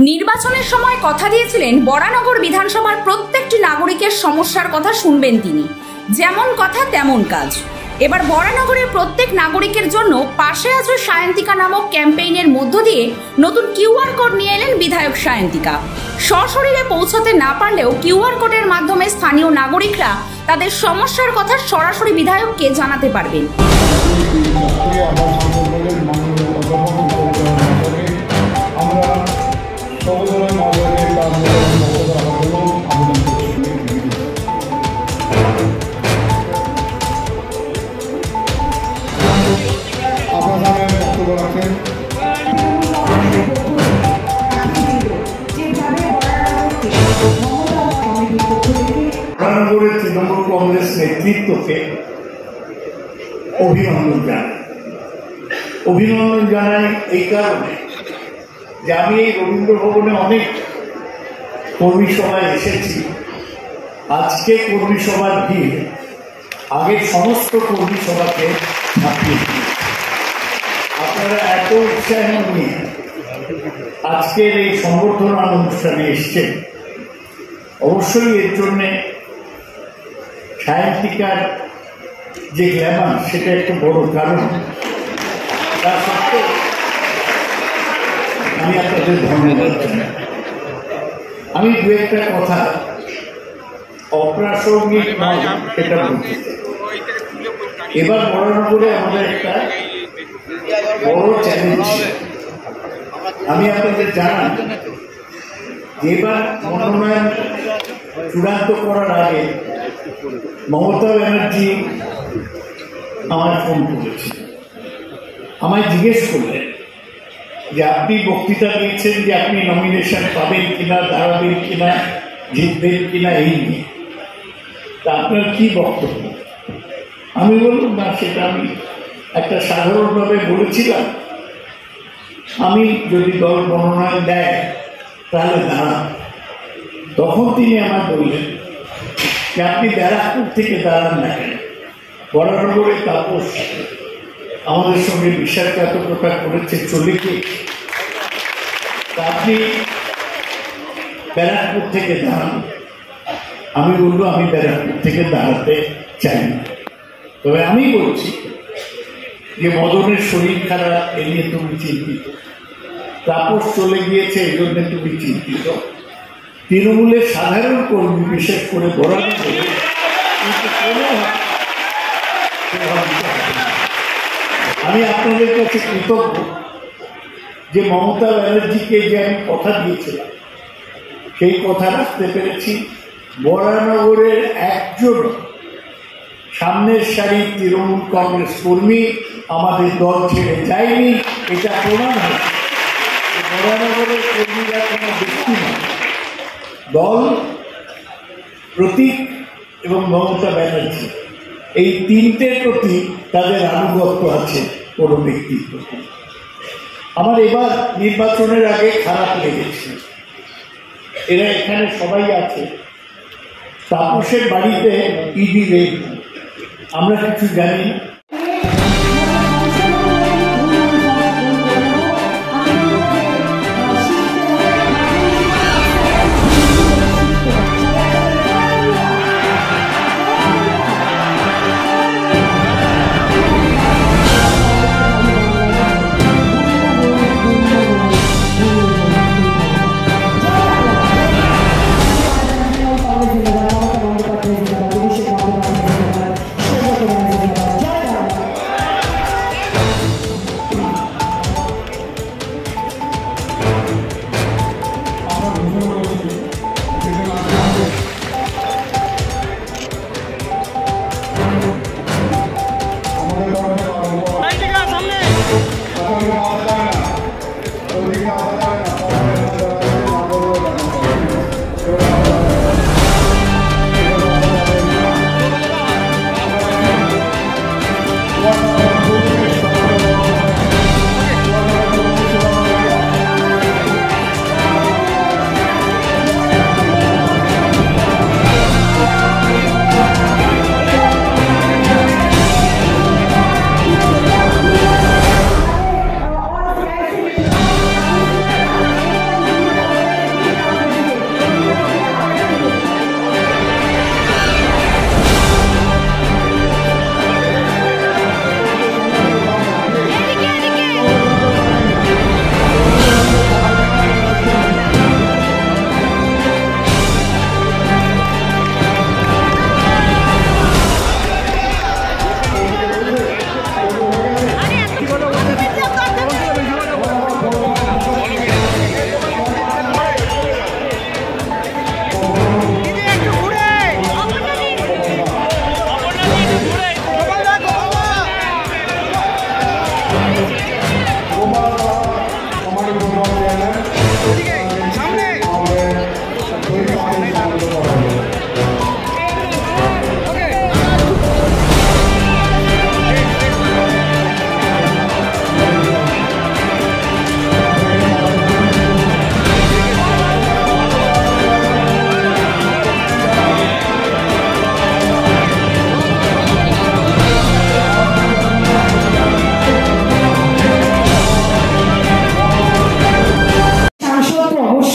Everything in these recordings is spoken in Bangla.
নির্বাচনের সময় কথা দিয়েছিলেন বরানগর বিধানসভার প্রত্যেকটি নাগরিকের সমস্যার কথা শুনবেন তিনি। যেমন কথা তেমন কাজ। এবার বরানগরের প্রত্যেক নাগরিকের জন্য পাশে আছে সায়ন্তিকা নামক ক্যাম্পেইনের মধ্য দিয়ে নতুন কিউআর কোড নিয়ে এলেন বিধায়ক সায়ন্তিকা। সশরীরে পৌঁছাতে না পারলেও কিউআর কোডের মাধ্যমে স্থানীয় নাগরিকরা তাদের সমস্যার কথা সরাসরি বিধায়ককে জানাতে পারবেন। তৃণমূল কংগ্রেস নেতৃত্বকে অভিনন্দন জানাই এই কারণে যে আমি এই রবীন্দ্র ভবনে অনেক কর্মী সভায় এসেছি। আজকে কর্মী সভার ভিড় আগের সমস্ত কর্মী সভাকে ছাপিয়ে দিয়েছে। আপনারা এত উৎসাহ নিয়ে আজকের এই সংবর্ধনা অনুষ্ঠানে এসছেন, অবশ্যই এর জন্যে সায়ন্তিকার যে গ্ল্যামার সেটা একটা বড় কারণ। তা সত্ত্বেও আমি আপনাদের ধন্যবাদ জানাই। আমি দু একটা কথা অপ্রাসঙ্গিক নয় সেটা বলতে চাই। এবার বরানগরে আমাদের একটা বড় চ্যালেঞ্জ। আমি আপনাদের জানাই এবার মনোনয়ন চূড়ান্ত করার আগে মমতা ব্যানার্জি আমার ফোন করেছে, আমায় জিজ্ঞেস করলেন যে আপনি বক্তৃতা দিয়েছেন যে আপনি নমিনেশন পাবেন কিনা, দাঁড়াবেন কিনা, জিতবেন কিনা, এই নিয়ে তা আপনার কি বক্তব্য? আমি বললাম না, সেটা আমি একটা সাধারণভাবে বলেছিলাম, আমি যদি দল মনোনয়ন দেয় তাহলে দাঁড়ান। তখন তিনি আমার বললেন যে আপনি ব্যারাকপুর থেকে দাঁড়ান না কেন, বরানগরে তাপস আমাদের সঙ্গে বিশ্বাসঘাতকতা করেছে, চলে গিয়ে আপনি ব্যারাকপুর থেকে দাঁড়ান। আমি বলবো আমি ব্যারাকপুর থেকে দাঁড়াতে চাই না, তবে আমি বলছি যে মদনের শরীর খারাপ, এ নিয়ে তুমি চিন্তিত, তাপস চলে গিয়েছে এই জন্য তুমি চিন্তিত, তৃণমূলের সাধারণ কর্মী বিশেষ করে বরানগরে আমি আপনাদের কাছে কৃতজ্ঞ যে মমতা ব্যানার্জিকে যে আমি কথা দিয়েছিলাম সেই কথা রাখতে পেরেছি। বরানগরের একজন সামনের সারির তৃণমূল কংগ্রেস কর্মী আমাদের দল ছেড়ে যায়নি, এটা প্রমাণ হয়। বরানগরের কর্মীরা কোনো ব্যক্তি নয়, দল, প্রতীক এবং মমতা ব্যানার্জি, এই তিনটের প্রতি তাদের আনুগত্য আছে, কোনো ব্যক্তিত্ব। আমার এবার নির্বাচনের আগে খারাপ লেগেছে, এরা এখানে সবাই আছে, তাপসের বাড়িতে ইডি রেড, আমরা কিছু জানি না।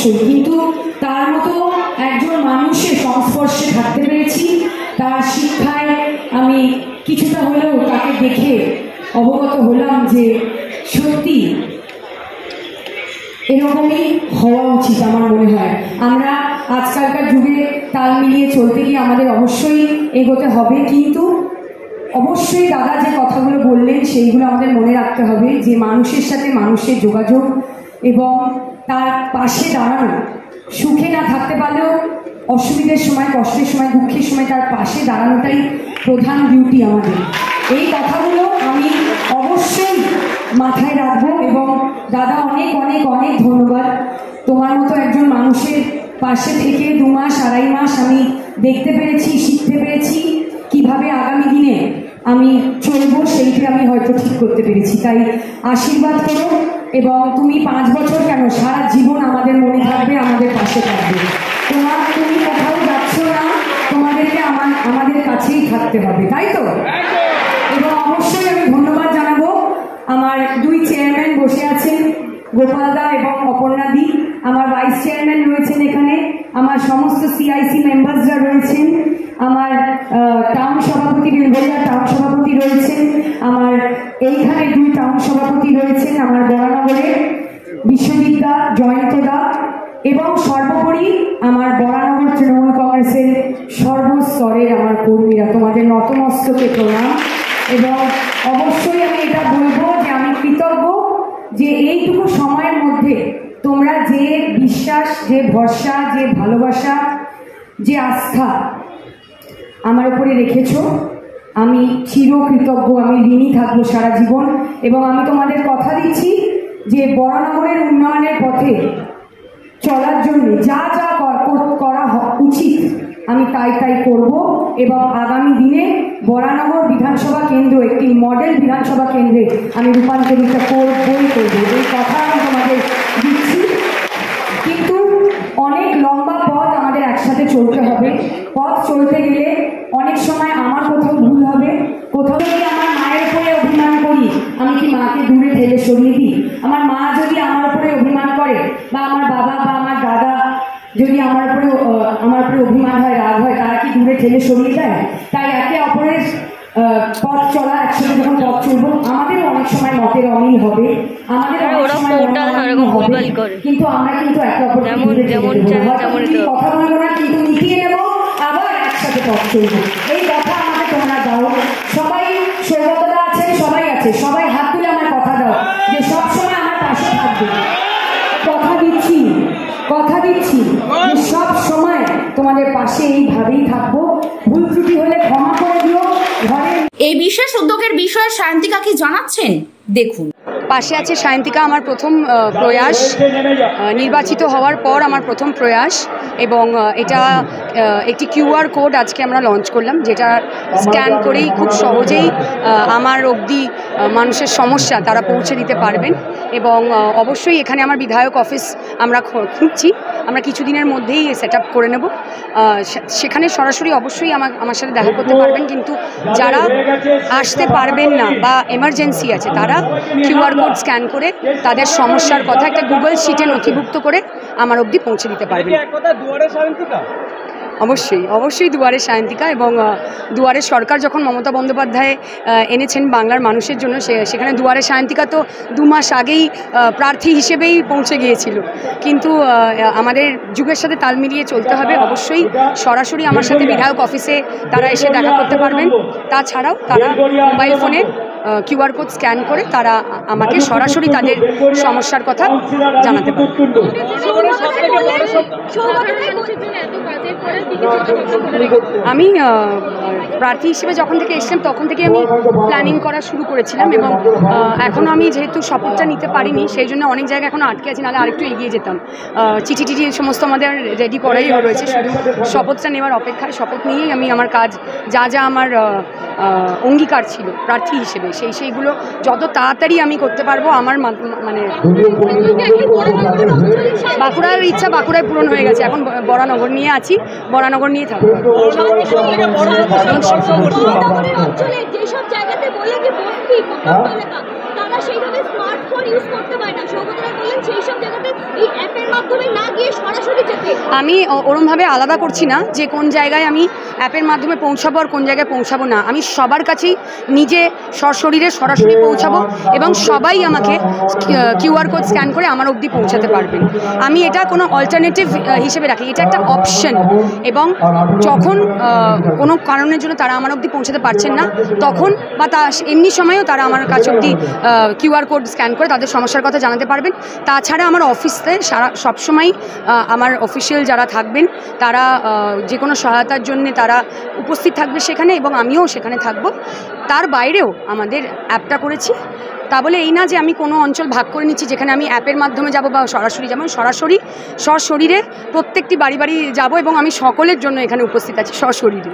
কিন্তু তার মতো একজন মানুষের সংস্পর্শে থাকতে পেরেছি, তার শিক্ষায় আমি কিছুটা হলেও তাকে দেখে অবগত হলাম যে সত্যি এরকমই হওয়া উচিত। আমার মনে হয় আমরা আজকালকার যুগে তাল মিলিয়ে চলতে গিয়ে আমাদের অবশ্যই এগোতে হবে, কিন্তু অবশ্যই দাদা যে কথাগুলো বললেন সেইগুলো আমাদের মনে রাখতে হবে যে মানুষের সাথে মানুষের যোগাযোগ এবং তার পাশে দাঁড়ানো, সুখে না থাকতে পারলেও অসুবিধার সময়, কষ্টের সময়, দুঃখের সময় তার পাশে দাঁড়ানোটাই প্রধান ডিউটি আমাদের। এই কথাগুলো আমি অবশ্যই মাথায় রাখবো। এবং দাদা অনেক অনেক অনেক ধন্যবাদ। তোমার মতো একজন মানুষের পাশে থেকে 2 মাস 2.5 মাস আমি দেখতে পেরেছি, শিখতে পেরেছি কিভাবে আগামী দিনে আমি চলবো, সেইটা আমি হয়তো ঠিক করতে পেরেছি। তাই আশীর্বাদ করো এবং তুমি 5 বছর কেন, সারা জীবন আমাদের মনে থাকবে, আমাদের পাশে থাকবে। তুমি কোথাও যাচ্ছ না, তোমাদেরকে আমাদের কাছেই থাকতে হবে, তাই তো? এবং অবশ্যই আমি ধন্যবাদ জানাবো আমার 2 চেয়ারম্যান বসে আছেন, গোপালদা এবং অপর্ণাদি। আমার ভাইস চেয়ারম্যান রয়েছেন এখানে, আমার সমস্ত সিআইসি মেম্বার্সরা রয়েছেন, আমার টাউন সভাপতি, বেলঘরিয়া টাউন সভাপতি রয়েছেন, আমার এইখানে 2 টাউন সভাপতি রয়েছেন, আমার বরানগরে বিশ্ববিদ্যা জয়ন্তদা এবং সর্বোপরি আমার বরানগর তৃণমূল কংগ্রেসের সর্বস্তরের আমার কর্মীরা। তোমাদের নতমস্তকে প্রণাম। এবং অবশ্যই আমি এটা বলবো যে আমি কৃতজ্ঞ যে এইটুকু সময়ের মধ্যে তোমরা যে বিশ্বাস, যে ভরসা, যে ভালোবাসা, যে আস্থা আমার উপরে রেখেছো, আমি চিরকৃতজ্ঞ, আমি ঋণী থাকবো সারা জীবন। এবং আমি তোমাদের কথা দিচ্ছি যে বরানগরের উন্নয়নের পথে চলার জন্য যা যা করা উচিত আমি তাই করব। এবং আগামী দিনে বরানগর বিধানসভা কেন্দ্র একটি মডেল বিধানসভা কেন্দ্রে আমি রূপান্তরিত করবই করবো, এই কথা আমি তোমাদের দিচ্ছি। কিন্তু অনেক লম্বা পথ আমাদের একসাথে চলতে হবে। পথ চলতে গেলে অনেক সময় আমার কোথাও ভুল হবে, কোথাও যদি আমার মায়ের উপরে অভিমান করি, আমি কি মাকে দূরে ঠেলে সরিয়ে দিই? আমার মা যদি আমার উপরে অভিমান করে, বা আমার বাবা বা আমার দাদা যদি আমার উপরে অভিমান হয়, রাগ হয়, তারা কি দূরে ঠেলে সরিয়ে দেয়? তাই একে অপরের পথ চলা, একসাথে যখন পথ চলবো, আমাদেরও অনেক সময় মতের অমিল হবে, আমাদের কিন্তু আমরা কিন্তু একে অপরকে কথা বলবো না, কিন্তু মিটিয়ে নেবো, আবার একসাথে পথ চলবো। এই কথা আমাকে তোমরা দাও। সবাই সৌগতদা আছেন, সবাই আছে, সবাই হাত তুলে আমার কথা দাও যে সবসময় আমার পাশে থাকবে। কথা দিচ্ছি যে সব সময় তোমাদের পাশে এইভাবেই থাকবো। ভুল ত্রুটি হলে ক্ষমা করে দিও। এই বিশেষ উদ্যোগের বিষয়ে সায়ন্তিকা কি জানাচ্ছেন দেখুন। পাশে আছে সায়ন্তিকা, আমার প্রথম প্রয়াস, নির্বাচিত হওয়ার পর আমার প্রথম প্রয়াস। এবং এটা একটি কিউআর কোড আজকে আমরা লঞ্চ করলাম, যেটা স্ক্যান করেই খুব সহজেই আমার অবধি মানুষের সমস্যা তারা পৌঁছে দিতে পারবেন। এবং অবশ্যই এখানে আমার বিধায়ক অফিস আমরা খুঁজছি, আমরা কিছুদিনের মধ্যেই সেট আপ করে নেব। সেখানে সরাসরি অবশ্যই আমার সাথে দেখা করতে পারবেন, কিন্তু যারা আসতে পারবেন না বা এমার্জেন্সি আছে, তারা কিউআর কোড স্ক্যান করে তাদের সমস্যার কথা একটা গুগল শিটে নথিভুক্ত করে আমার অবধি পৌঁছে দিতে পারবেন। অবশ্যই দুয়ারে সায়ন্তিকা। এবং দুয়ারে সরকার যখন মমতা বন্দ্যোপাধ্যায় এনেছেন বাংলার মানুষের জন্য, সেখানে দুয়ারে সায়ন্তিকা তো 2 মাস আগেই প্রার্থী হিসেবেই পৌঁছে গিয়েছিল। কিন্তু আমাদের যুগের সাথে তাল মিলিয়ে চলতে হবে। অবশ্যই সরাসরি আমার সাথে বিধায়ক অফিসে তারা এসে দেখা করতে পারবেন। তাছাড়াও তারা মোবাইল ফোনে কিউআর কোড স্ক্যান করে তারা আমাকে সরাসরি তাদের সমস্যার কথা জানাতে পারবেন। আমি প্রার্থী হিসেবে যখন থেকে এসেছিলাম তখন থেকে আমি প্ল্যানিং করা শুরু করেছিলাম এবং এখনও আমি যেহেতু শপথটা নিতে পারিনি সেই জন্য অনেক জায়গায় এখনও আটকে আছি, নাহলে আরেকটু এগিয়ে যেতাম। চিঠি টিঠি সমস্ত আমাদের রেডি করাই রয়েছে, শুধু শপথটা নেওয়ার অপেক্ষায়। শপথ নিয়েই আমি আমার কাজ যা যা আমার অঙ্গীকার ছিল প্রার্থী হিসেবে সেইগুলো যত তাড়াতাড়ি আমি করতে পারবো। আমার মানে বাঁকুড়ার ইচ্ছা বাঁকুড়ায় পূরণ হয়ে গেছে, এখন বরানগর নিয়ে আছি, বরানগর নিয়ে থাকবো। আমি ওরমভাবে আলাদা করছি না যে কোন জায়গায় আমি অ্যাপের মাধ্যমে পৌঁছাবো আর কোন জায়গায় পৌঁছাবো না। আমি সবার কাছেই নিজে সশরীরে সরাসরি পৌঁছাবো এবং সবাই আমাকে কিউআর কোড স্ক্যান করে আমার অবধি পৌঁছাতে পারবেন। আমি এটা কোনো অল্টারনেটিভ হিসেবে রাখি, এটা একটা অপশন। এবং যখন কোনো কারণের জন্য তারা আমার অবধি পৌঁছাতে পারছেন না তখন বা এমনি সময়েও তারা আমার কাছে অবধি কিউআর কোড স্ক্যান করে তাদের সমস্যার কথা জানাতে পারবেন। তাছাড়া আমার অফিসে সবসময় আমার অফিসিয়াল যারা থাকবেন তারা যে কোনো সহায়তার জন্য তারা উপস্থিত থাকবে সেখানে এবং আমিও সেখানে থাকব। তার বাইরেও আমাদের অ্যাপটা করেছি, তা বলে এই না যে আমি কোনো অঞ্চল ভাগ করে নিচ্ছি যেখানে আমি অ্যাপের মাধ্যমে যাব বা সরাসরি যাব। সরাসরি সশরীরে প্রত্যেকটি বাড়ি বাড়ি যাব এবং আমি সকলের জন্য এখানে উপস্থিত আছি সশরীরে।